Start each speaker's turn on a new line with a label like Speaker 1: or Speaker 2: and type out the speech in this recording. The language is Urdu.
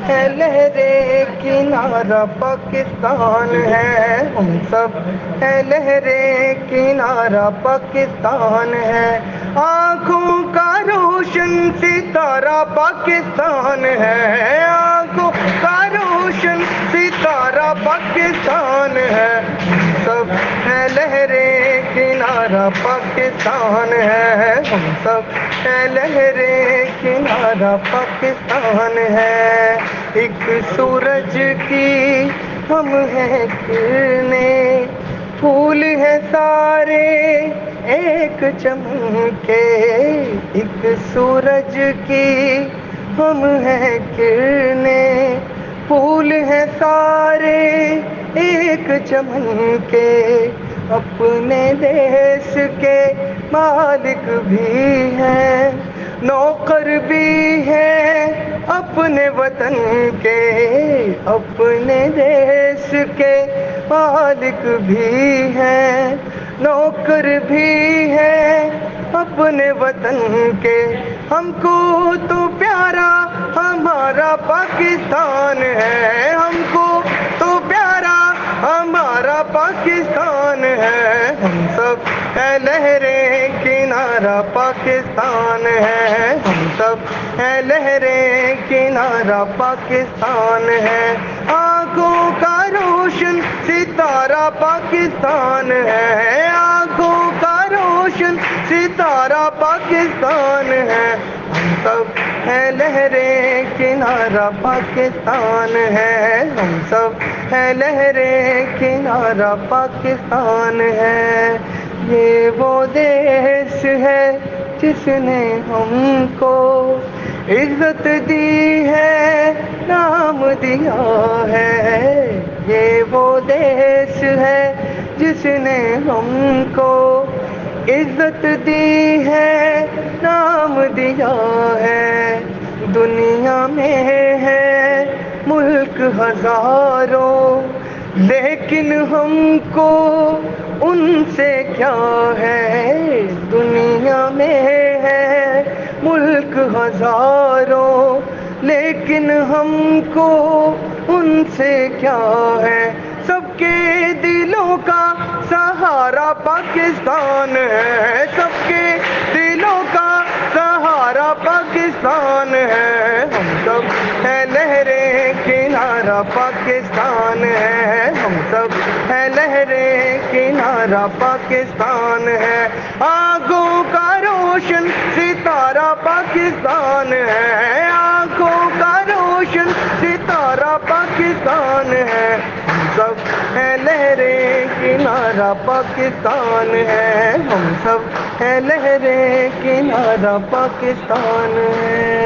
Speaker 1: ہے لہریں کنارہ پاکستان ہے، ہم سب ہے لہریں کنارہ پاکستان ہے، آنکھوں کا روشن ستارہ پاکستان ہے، آنکھوں کا روشن ستارہ پاکستان ہے، سب ہے لہریں کنارہ پاکستان ہے، ہم سب ہے لہریں کنارہ پاکستان ہے، ایک سورج کی ہم ہیں کرنیں، پھول ہے سارے ایک چمن کے، ایک سورج کی ہم ہیں کرنیں، پھول ہے سارے ایک چمن کے، اپنے دیش کے مالک بھی ہیں، نوکر بھی ہیں اپنے وطن کے، اپنے دیش کے مالک بھی ہیں، نوکر بھی ہیں اپنے وطن کے، ہم کو تو پیارا ہمارا پاکستان ہے، ہم کو تو پیارا ہمارا پاکستان ہے، ہم سب ہے لہریں کنارہ پاکستان ہے، ہم سب ہے لہریں کنارہ پاکستان ہے، آنکھوں کا روشن ستارہ پاکستان ہے، آنکھوں کا روشن ستارہ پاکستان ہے، ہم سب ہے لہریں کنارہ پاکستان ہے، ہم سب ہے لہریں کنارہ پاکستان ہے، یہ وہ دیش ہے جس نے ہم کو عزت دی ہے، نام دیا ہے، یہ وہ دیش ہے جس نے ہم کو عزت دی ہے، نام دیا ہے، دنیا میں ہے ملک ہزاروں لیکن ہم کو ان سے کیا ہے، دنیا میں ہے ملک ہزاروں لیکن ہم کو ان سے کیا ہے، سب کے دلوں کا سہارا پاکستان ہے، سب کے دلوں کا سہارا پاکستان ہے، ہم سب ہے لہریں کنارہ پاکستان ہے، ہم سب ہے لہریں کنارہ پاکستان ہے، آنکھوں کا روشن ستارہ پاکستان ہے، آنکھوں کا روشن ستارہ پاکستان ہے، ہم سب ہے لہریں کنارہ پاکستان ہے، ہم سب ہے لہریں کنارہ پاکستان ہے۔